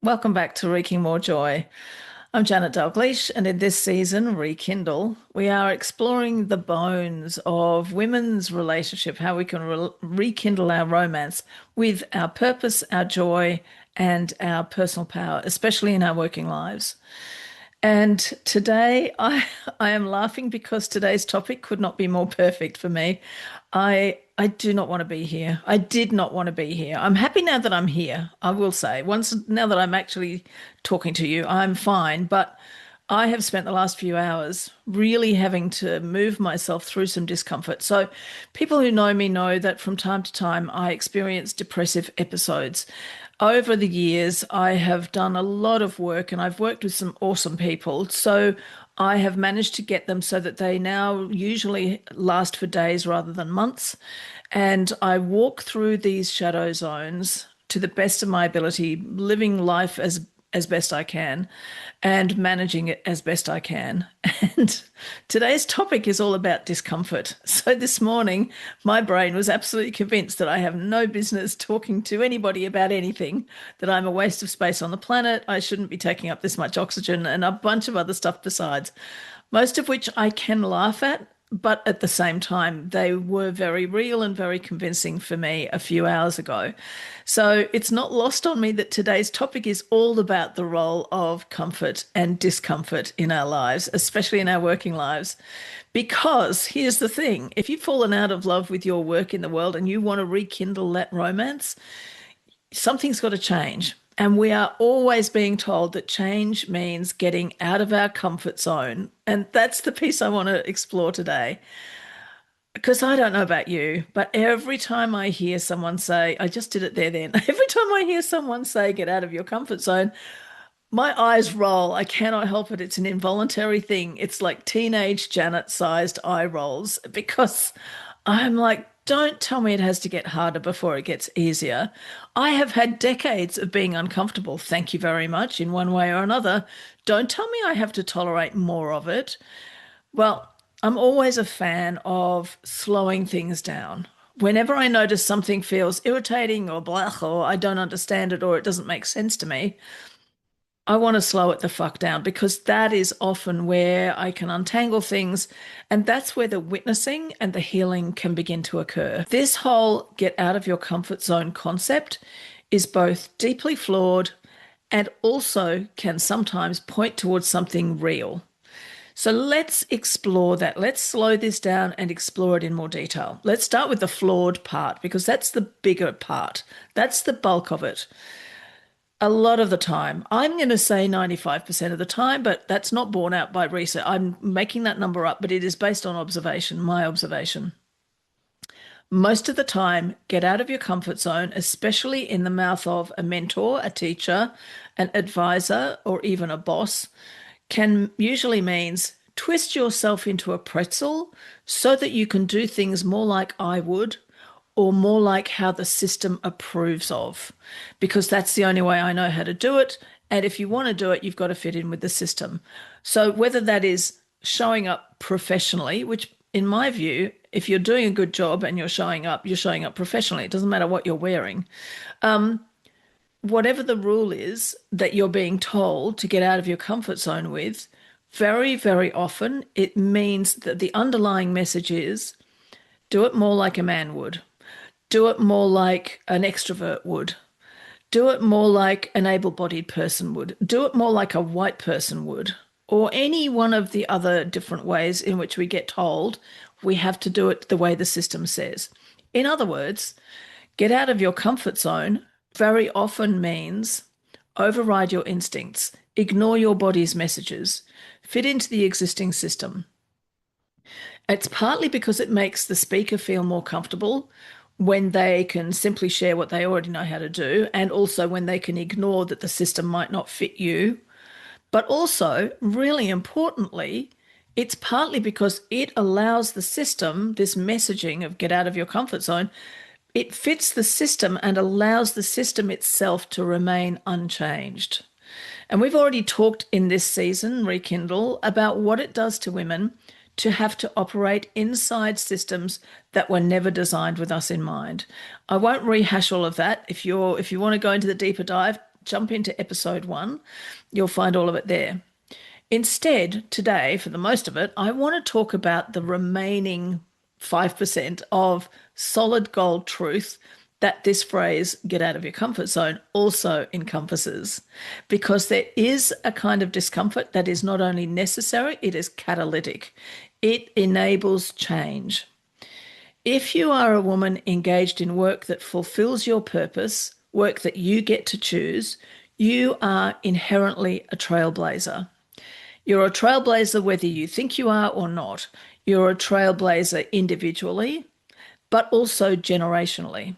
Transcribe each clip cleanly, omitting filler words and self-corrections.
Welcome back to Wreaking More Joy. I'm Janet Dalgleish, and in this season, Rekindle, we are exploring the bones of women's relationship, how we can rekindle our romance with our purpose, our joy, and our personal power, especially in our working lives. And today I am laughing because today's topic could not be more perfect for me. I do not want to be here. I did not want to be here. I'm happy now that I'm here, I will say. Once now that I'm actually talking to you, I'm fine, but I have spent the last few hours really having to move myself through some discomfort. So, people who know me know that from time to time I experience depressive episodes. Over the years, I have done a lot of work and I've worked with some awesome people. So, I have managed to get them so that they now usually last for days rather than months. And I walk through these shadow zones to the best of my ability, living life as best I can and managing it as best I can. And today's topic is all about discomfort. So this morning, my brain was absolutely convinced that I have no business talking to anybody about anything, that I'm a waste of space on the planet, I shouldn't be taking up this much oxygen, and a bunch of other stuff besides, most of which I can laugh at. But at the same time, they were very real and very convincing for me a few hours ago. So it's not lost on me that today's topic is all about the role of comfort and discomfort in our lives, especially in our working lives. Because here's the thing, if you've fallen out of love with your work in the world and you want to rekindle that romance, something's got to change. And we are always being told that change means getting out of our comfort zone. And that's the piece I want to explore today. Because I don't know about you, but every time I hear someone say, I just did it there then, every time I hear someone say, get out of your comfort zone, my eyes roll. I cannot help it. It's an involuntary thing. It's like teenage Janet sized eye rolls because I'm like, don't tell me it has to get harder before it gets easier. I have had decades of being uncomfortable. Thank you very much, in one way or another. Don't tell me I have to tolerate more of it. Well, I'm always a fan of slowing things down. Whenever I notice something feels irritating or blah, or I don't understand it or it doesn't make sense to me, I want to slow it the fuck down because that is often where I can untangle things. And that's where the witnessing and the healing can begin to occur. This whole get out of your comfort zone concept is both deeply flawed and also can sometimes point towards something real. So let's explore that. Let's slow this down and explore it in more detail. Let's start with the flawed part because that's the bigger part. That's the bulk of it. A lot of the time, I'm going to say 95% of the time, but that's not borne out by research. I'm making that number up, but it is based on observation, my observation. Most of the time, get out of your comfort zone, especially in the mouth of a mentor, a teacher, an advisor, or even a boss, can usually means twist yourself into a pretzel so that you can do things more like I would or more like how the system approves of, because that's the only way I know how to do it. And if you want to do it, you've got to fit in with the system. So whether that is showing up professionally, which in my view, if you're doing a good job and you're showing up professionally. It doesn't matter what you're wearing. Whatever the rule is that you're being told to get out of your comfort zone with, very, very often it means that the underlying message is do it more like a man would. Do it more like an extrovert would. Do it more like an able-bodied person would. Do it more like a white person would. Or any one of the other different ways in which we get told we have to do it the way the system says. In other words, get out of your comfort zone very often means override your instincts, ignore your body's messages, fit into the existing system. It's partly because it makes the speaker feel more comfortable when they can simply share what they already know how to do, and also when they can ignore that the system might not fit you. But also, really importantly, it's partly because it allows the system, this messaging of get out of your comfort zone, it fits the system and allows the system itself to remain unchanged. And we've already talked in this season, Rekindle, about what it does to women to have to operate inside systems that were never designed with us in mind. I won't rehash all of that. If you want to go into the deeper dive, jump into episode 1. You'll find all of it there. Instead, today, for the most of it, I want to talk about the remaining 5% of solid gold truth that this phrase, get out of your comfort zone, also encompasses. Because there is a kind of discomfort that is not only necessary, it is catalytic. It enables change. If you are a woman engaged in work that fulfills your purpose, work that you get to choose, you are inherently a trailblazer. You're a trailblazer whether you think you are or not. You're a trailblazer individually, but also generationally.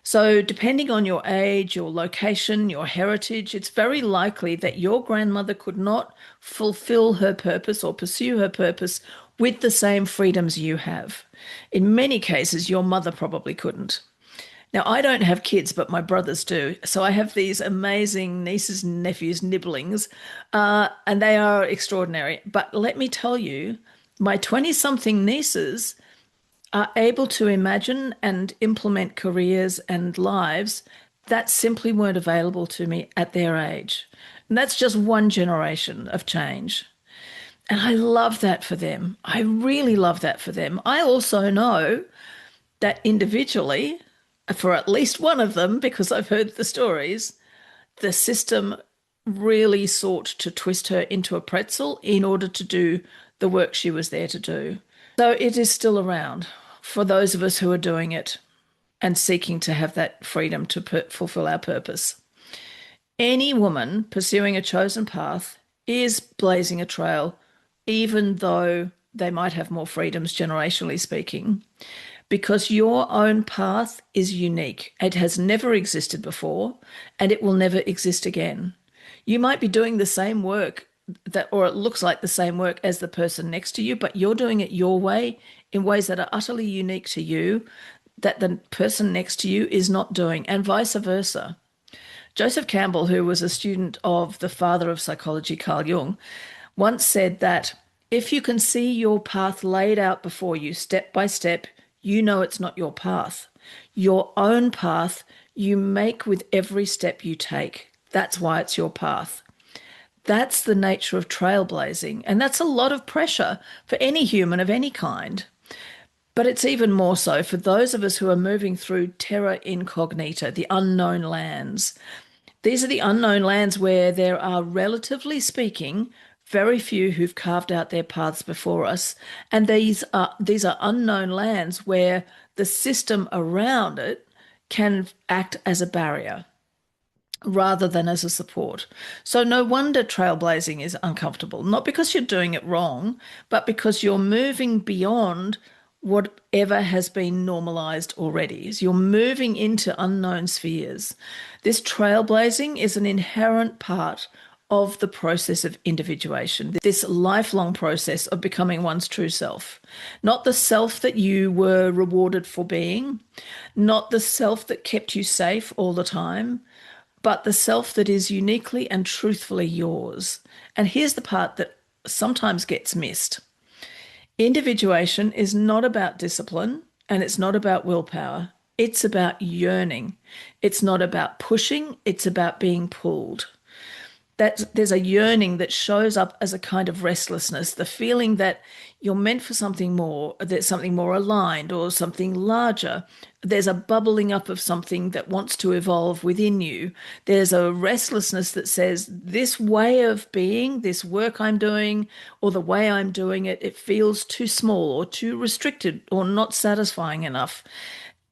So, depending on your age, your location, your heritage, it's very likely that your grandmother could not fulfill her purpose or pursue her purpose with the same freedoms you have. In many cases, your mother probably couldn't. Now, I don't have kids, but my brothers do. So I have these amazing nieces and nephews, nibblings, and they are extraordinary. But let me tell you, my 20-something nieces are able to imagine and implement careers and lives that simply weren't available to me at their age. And that's just one generation of change. And I love that for them. I really love that for them. I also know that individually, for at least one of them, because I've heard the stories, the system really sought to twist her into a pretzel in order to do the work she was there to do. So it is still around for those of us who are doing it and seeking to have that freedom to fulfill our purpose. Any woman pursuing a chosen path is blazing a trail, even though they might have more freedoms, generationally speaking, because your own path is unique. It has never existed before, and it will never exist again. You might be doing the same work or it looks like the same work as the person next to you, but you're doing it your way in ways that are utterly unique to you, that the person next to you is not doing, and vice versa. Joseph Campbell, who was a student of the father of psychology, Carl Jung, once said that if you can see your path laid out before you step by step, you know it's not your path. Your own path you make with every step you take. That's why it's your path. That's the nature of trailblazing, and that's a lot of pressure for any human of any kind. But it's even more so for those of us who are moving through terra incognita, the unknown lands. These are the unknown lands where there are, relatively speaking, very few who've carved out their paths before us. And these are unknown lands where the system around it can act as a barrier rather than as a support. So no wonder trailblazing is uncomfortable, not because you're doing it wrong, but because you're moving beyond whatever has been normalized already. You're moving into unknown spheres. This trailblazing is an inherent part of the process of individuation, this lifelong process of becoming one's true self. Not the self that you were rewarded for being, not the self that kept you safe all the time, but the self that is uniquely and truthfully yours. And here's the part that sometimes gets missed. Individuation is not about discipline and it's not about willpower. It's about yearning. It's not about pushing, it's about being pulled. There's a yearning that shows up as a kind of restlessness, the feeling that you're meant for something more, there's something more aligned or something larger. There's a bubbling up of something that wants to evolve within you. There's a restlessness that says, this way of being, this work I'm doing, or the way I'm doing it, it feels too small or too restricted or not satisfying enough,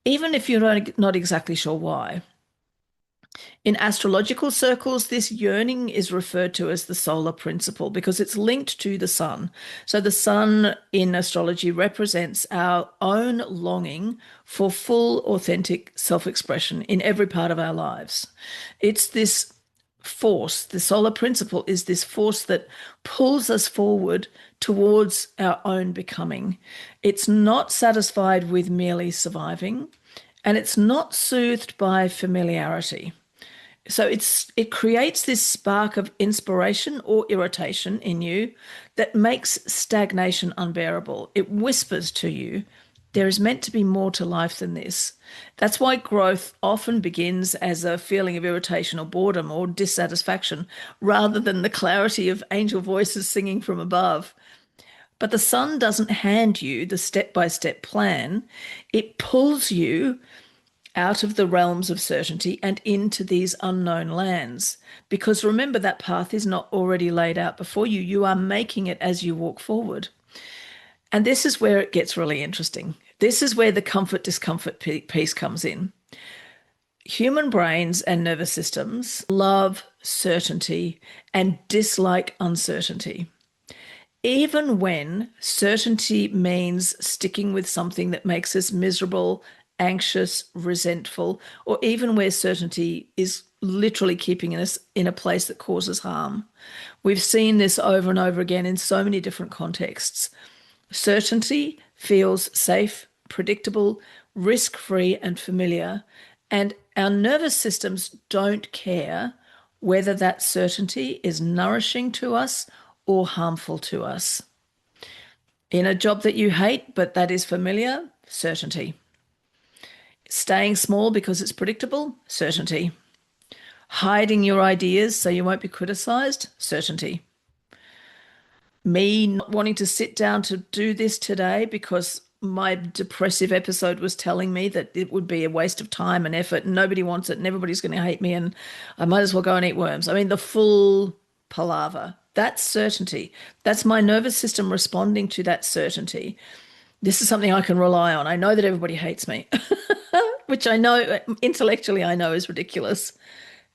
even if you're not exactly sure why. In astrological circles, this yearning is referred to as the solar principle because it's linked to the sun. So the sun in astrology represents our own longing for full, authentic self-expression in every part of our lives. It's this force, the solar principle is this force that pulls us forward towards our own becoming. It's not satisfied with merely surviving, and it's not soothed by familiarity. So it creates this spark of inspiration or irritation in you that makes stagnation unbearable. It whispers to you, There is meant to be more to life than this. That's why growth often begins as a feeling of irritation or boredom or dissatisfaction rather than the clarity of angel voices singing from above. But the sun doesn't hand you the step by step plan, it pulls you out of the realms of certainty and into these unknown lands. Because remember, that path is not already laid out before you. You are making it as you walk forward. And this is where it gets really interesting. This is where the comfort discomfort piece comes in. Human brains and nervous systems love certainty and dislike uncertainty. Even when certainty means sticking with something that makes us miserable, anxious, resentful, or even where certainty is literally keeping us in a place that causes harm. We've seen this over and over again in so many different contexts. Certainty feels safe, predictable, risk-free, and familiar. And our nervous systems don't care whether that certainty is nourishing to us or harmful to us. In a job that you hate, but that is familiar, certainty. Staying small because it's predictable, certainty. Hiding your ideas so you won't be criticized, certainty. Me not wanting to sit down to do this today because my depressive episode was telling me that it would be a waste of time and effort and nobody wants it and everybody's going to hate me and I might as well go and eat worms. I mean, the full palaver. That's certainty. That's my nervous system responding to that certainty. This is something I can rely on. I know that everybody hates me, which I know intellectually I know is ridiculous.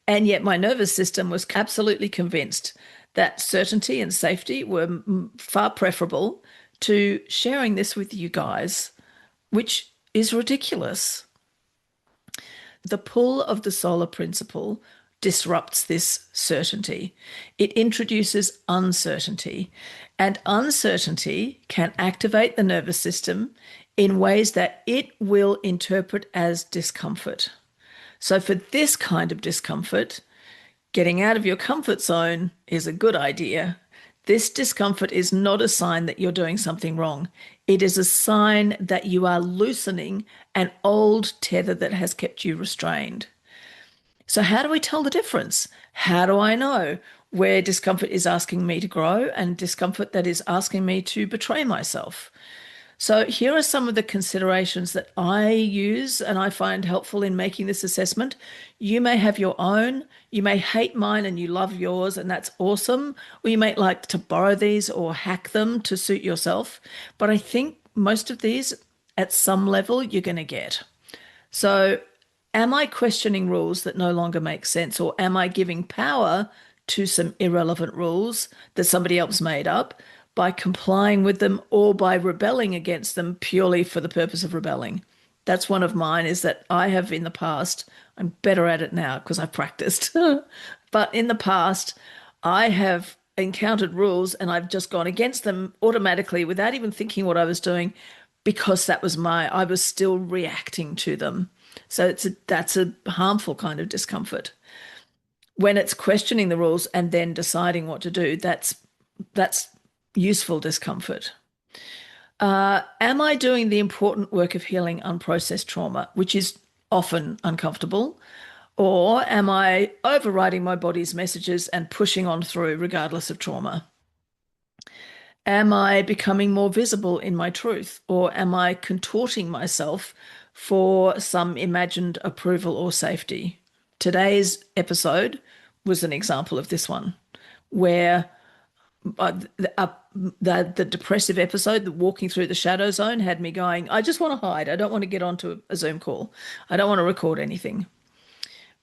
And yet my nervous system was absolutely convinced that certainty and safety were far preferable to sharing this with you guys, which is ridiculous. The pull of the solar principle disrupts this certainty. It introduces uncertainty, and uncertainty can activate the nervous system in ways that it will interpret as discomfort. So, for this kind of discomfort, getting out of your comfort zone is a good idea. This discomfort is not a sign that you're doing something wrong. It is a sign that you are loosening an old tether that has kept you restrained. So, how do we tell the difference? How do I know where discomfort is asking me to grow and discomfort that is asking me to betray myself? So, here are some of the considerations that I use and I find helpful in making this assessment. You may have your own, you may hate mine and you love yours, and that's awesome. Or you may like to borrow these or hack them to suit yourself. But I think most of these, at some level, you're going to get. So, am I questioning rules that no longer make sense, or am I giving power to some irrelevant rules that somebody else made up by complying with them or by rebelling against them purely for the purpose of rebelling? That's one of mine, is that I have in the past, I'm better at it now because I've practiced, but in the past, I have encountered rules and I've just gone against them automatically without even thinking what I was doing because I was still reacting to them. So that's a harmful kind of discomfort. When it's questioning the rules and then deciding what to do, that's useful discomfort. Am I doing the important work of healing unprocessed trauma, which is often uncomfortable? Or am I overriding my body's messages and pushing on through regardless of trauma? Am I becoming more visible in my truth, or am I contorting myself for some imagined approval or safety? Today's episode was an example of this one, where the depressive episode, the walking through the shadow zone, had me going, I just want to hide. I don't want to get onto a Zoom call. I don't want to record anything.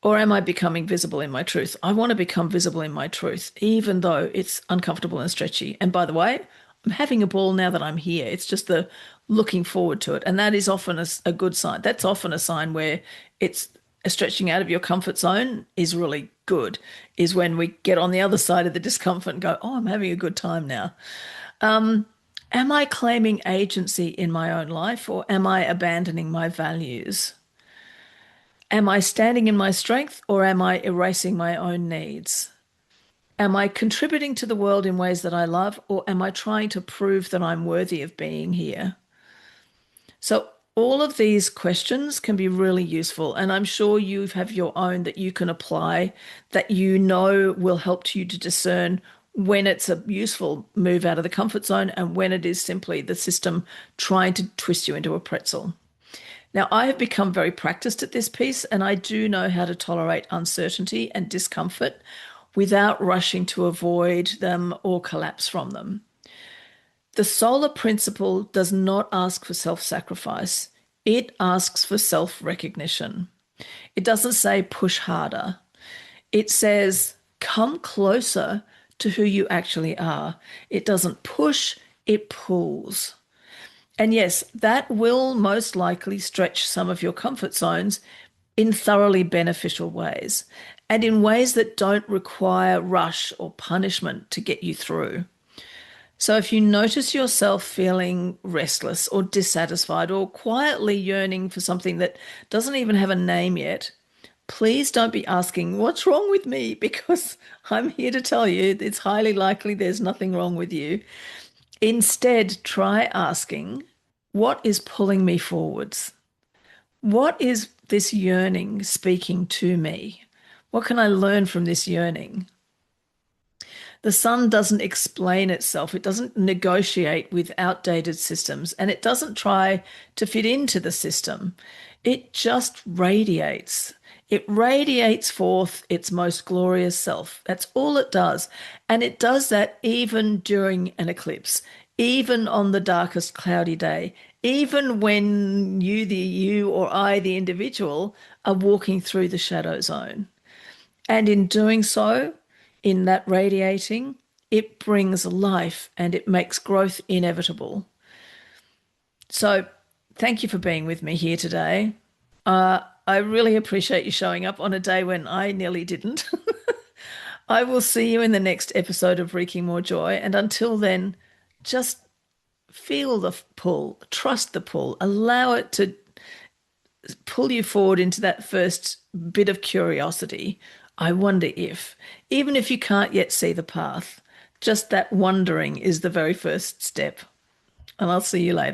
Or am I becoming visible in my truth? I want to become visible in my truth, even though it's uncomfortable and stretchy. And by the way, I'm having a ball now that I'm here. It's just the looking forward to it. And that is often a good sign. That's often a sign where it's stretching out of your comfort zone is really good, is when we get on the other side of the discomfort and go, oh, I'm having a good time now. Am I claiming agency in my own life, or am I abandoning my values? Am I standing in my strength, or am I erasing my own needs? Am I contributing to the world in ways that I love, or am I trying to prove that I'm worthy of being here? So all of these questions can be really useful, and I'm sure you have your own that you can apply that you know will help you to discern when it's a useful move out of the comfort zone and when it is simply the system trying to twist you into a pretzel. Now, I have become very practiced at this piece, and I do know how to tolerate uncertainty and discomfort without rushing to avoid them or collapse from them. The solar principle does not ask for self sacrifice, it asks for self recognition. It doesn't say push harder, it says come closer to who you actually are. It doesn't push, it pulls. And yes, that will most likely stretch some of your comfort zones in thoroughly beneficial ways and in ways that don't require rush or punishment to get you through. So if you notice yourself feeling restless or dissatisfied or quietly yearning for something that doesn't even have a name yet, please don't be asking, what's wrong with me? Because I'm here to tell you it's highly likely there's nothing wrong with you. Instead, try asking, what is pulling me forwards? What is this yearning speaking to me? What can I learn from this yearning? The sun doesn't explain itself. It doesn't negotiate with outdated systems and it doesn't try to fit into the system. It just radiates. It radiates forth its most glorious self. That's all it does. And it does that even during an eclipse, even on the darkest cloudy day, even when you or I, the individual, are walking through the shadow zone. And in doing so, in that radiating, it brings life and it makes growth inevitable. So, thank you for being with me here today. I really appreciate you showing up on a day when I nearly didn't. I will see you in the next episode of Wreaking More Joy. And until then, just feel the pull, trust the pull, allow it to pull you forward into that first bit of curiosity. I wonder if, even if you can't yet see the path, just that wondering is the very first step. And I'll see you later.